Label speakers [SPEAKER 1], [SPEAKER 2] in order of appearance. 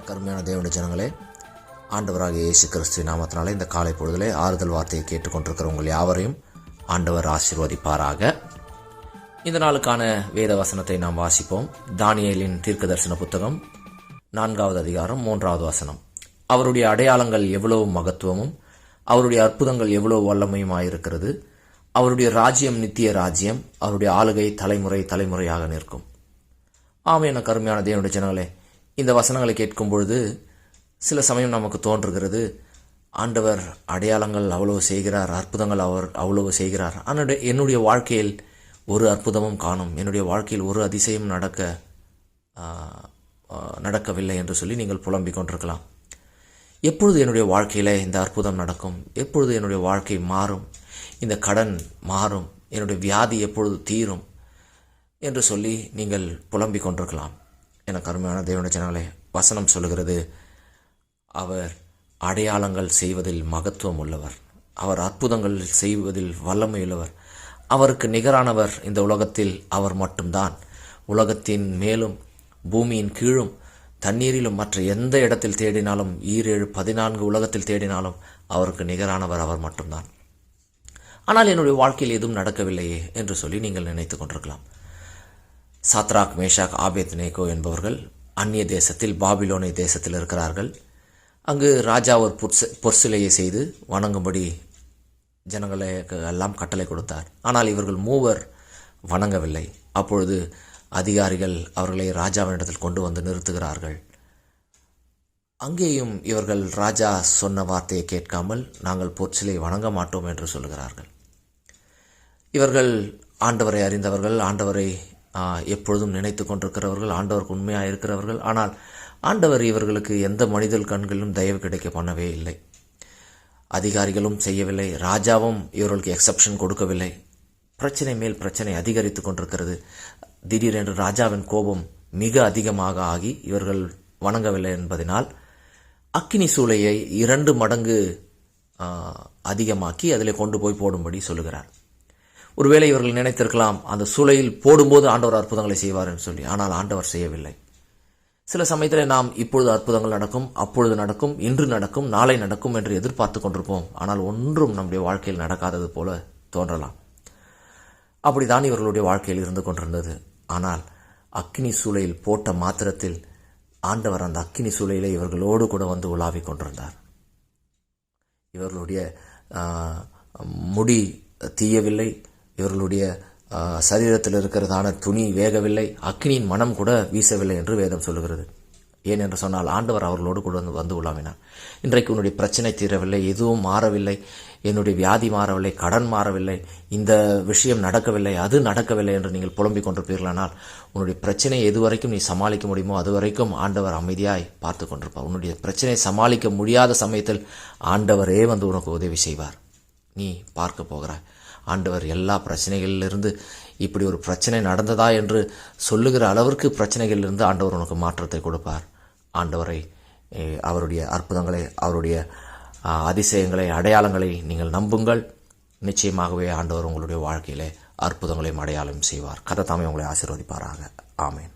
[SPEAKER 1] எனக்கு அருமையான தேவனுடைய ஜனங்களே, ஆண்டவராகிய இயேசு கிறிஸ்துவின் நாமத்தினாலே இந்த காலை பொழுதிலே ஆறுதல் வார்த்தையை கேட்டுக்கொண்டிருக்கிற உங்கள் யாவரையும் ஆண்டவர் ஆசீர்வதிப்பாராக. இந்த நாளுக்கான வேத வசனத்தை நாம் வாசிப்போம். தானியேலின் தீர்க்கதரிசன புத்தகம் 4வது அதிகாரம் 3வது வசனம். அவருடைய அடையாளங்கள் எவ்வளவு மகத்துவமும் அவருடைய அற்புதங்கள் எவ்வளவு வல்லமையுமாயிருக்கிறது. அவருடைய ராஜ்யம் நித்திய ராஜ்யம், அவருடைய ஆளுகை தலைமுறை தலைமுறையாக நிற்கும். ஆமே, எனக்கு அருமையான தேவனுடைய ஜனங்களே, இந்த வசனங்களை கேட்கும் பொழுது சில சமயம் நமக்கு தோன்றுகிறது, ஆண்டவர் அடையாளங்கள் அவ்வளவு செய்கிறார், அற்புதங்கள் அவர் அவ்வளவு செய்கிறார், ஆனால் என்னுடைய வாழ்க்கையில் ஒரு அற்புதமும் காணும், என்னுடைய வாழ்க்கையில் ஒரு அதிசயம் நடக்கவில்லை என்று சொல்லி நீங்கள் புலம்பிக் கொண்டிருக்கலாம். எப்பொழுது என்னுடைய வாழ்க்கையில் இந்த அற்புதம் நடக்கும், எப்பொழுது என்னுடைய வாழ்க்கை மாறும், இந்த கடன் மாறும், என்னுடைய வியாதி எப்பொழுது தீரும் என்று சொல்லி நீங்கள் புலம்பிக் கொண்டிருக்கலாம். எனக்கு அருமையான தேவனுடைய ஜனங்களே, வசனம் சொல்லுகிறது, அவர் அடையாளங்கள் செய்வதில் மகத்துவம் உள்ளவர், அவர் அற்புதங்கள் செய்வதில் வல்லமை உள்ளவர், அவருக்கு நிகரானவர் இந்த உலகத்தில் அவர் மட்டும்தான். உலகத்தின் மேலும் பூமியின் கீழும் தண்ணீரிலும் மற்ற எந்த இடத்தில் தேடினாலும் 14 உலகத்தில் தேடினாலும் அவருக்கு நிகரானவர் அவர் மட்டும்தான். ஆனால் என்னுடைய வாழ்க்கையில் எதுவும் நடக்கவில்லையே என்று சொல்லி நீங்கள் நினைத்துக் கொண்டிருக்கலாம். சாத்ராக், மேஷாக், ஆபேத்நேகோ என்பவர்கள் அந்நிய தேசத்தில் பாபிலோனை தேசத்தில் இருக்கிறார்கள். அங்கு ராஜா ஒரு பொற்சிலையை செய்து வணங்கும்படி ஜனங்களுக்கு எல்லாம் கட்டளை கொடுத்தார். ஆனால் இவர்கள் மூவர் வணங்கவில்லை. அப்பொழுது அதிகாரிகள் அவர்களை ராஜாவினிடத்தில் கொண்டு வந்து நிறுத்துகிறார்கள். அங்கேயும் இவர்கள் ராஜா சொன்ன வார்த்தையை கேட்காமல் நாங்கள் பொற்சிலை வணங்க மாட்டோம் என்று சொல்லுகிறார்கள். இவர்கள் ஆண்டவரை அறிந்தவர்கள், ஆண்டவரை எப்பொழுதும் நினைத்து கொண்டிருக்கிறவர்கள், ஆண்டவருக்கு உண்மையாக இருக்கிறவர்கள். ஆனால் ஆண்டவர் இவர்களுக்கு எந்த மனிதர் கண்களிலும் தயவு கிடைக்க பண்ணவே இல்லை. அதிகாரிகளும் செய்யவில்லை, ராஜாவும் இவர்களுக்கு எக்ஸப்ஷன் கொடுக்கவில்லை. பிரச்சனை மேல் பிரச்சனை அதிகரித்து கொண்டிருக்கிறது. திடீரென்று ராஜாவின் கோபம் மிக அதிகமாக ஆகி இவர்கள் வணங்கவில்லை என்பதனால் அக்கினி சூளையை 2 மடங்கு அதிகமாக்கி அதில் கொண்டு போய் போடும்படி சொல்லுகிறார். ஒருவேளை இவர்கள் நினைத்திருக்கலாம், அந்த சூளையில் போடும்போது ஆண்டவர் அற்புதங்களை செய்வார் என்று சொல்லி. ஆனால் ஆண்டவர் செய்யவில்லை. சில சமயத்தில் நாம் இப்பொழுது அற்புதங்கள் நடக்கும், அப்பொழுது நடக்கும், இன்று நடக்கும், நாளை நடக்கும் என்று எதிர்பார்த்து கொண்டிருப்போம். ஆனால் ஒன்றும் நம்முடைய வாழ்க்கையில் நடக்காதது போல தோன்றலாம். அப்படித்தான் இவர்களுடைய வாழ்க்கையில் இருந்து கொண்டிருந்தது. ஆனால் அக்கினி சூளையில் போட்ட மாத்திரத்தில் ஆண்டவர் அந்த அக்கினி சூளையிலே இவர்களோடு கூட வந்து உலாவிக் கொண்டிருந்தார். இவர்களுடைய முடி தீயவில்லை, இவர்களுடைய சரீரத்தில் இருக்கிறதான துணி வேகவில்லை, அக்கினியின் மனம் கூட வீசவில்லை என்று வேதம் சொல்லுகிறது. ஏன் என்று சொன்னால் ஆண்டவர் அவர்களோடு கூட வந்து உலாவினார். இன்றைக்கு உன்னுடைய பிரச்சனை தீரவில்லை, எதுவும் மாறவில்லை, என்னுடைய வியாதி மாறவில்லை, கடன் மாறவில்லை, இந்த விஷயம் நடக்கவில்லை, அது நடக்கவில்லை என்று நீங்கள் புலம்பிக் கொண்டிருப்பீர்களானால் உன்னுடைய பிரச்சனை எதுவரைக்கும் நீ சமாளிக்க முடியுமோ அதுவரைக்கும் ஆண்டவர் அமைதியாய் பார்த்து கொண்டிருப்பார். உன்னுடைய பிரச்சனையை சமாளிக்க முடியாத சமயத்தில் ஆண்டவரே வந்து உனக்கு உதவி செய்வார். நீ பார்க்க போகிறாய். ஆண்டவர் எல்லா பிரச்சனைகளிலிருந்து இப்படி ஒரு பிரச்சனை நடந்ததா என்று சொல்லுகிற அளவிற்கு பிரச்சனைகளிலிருந்து ஆண்டவர் உனக்கு மாற்றத்தை கொடுப்பார். ஆண்டவரை, அவருடைய அற்புதங்களை, அவருடைய அதிசயங்களை, அடையாளங்களை நீங்கள் நம்புங்கள். நிச்சயமாகவே ஆண்டவர் உங்களுடைய வாழ்க்கையிலே அற்புதங்களையும் அடையாளம் செய்வார். கர்த்தர் தாமே உங்களை ஆசீர்வதிப்பாராக. ஆமென்.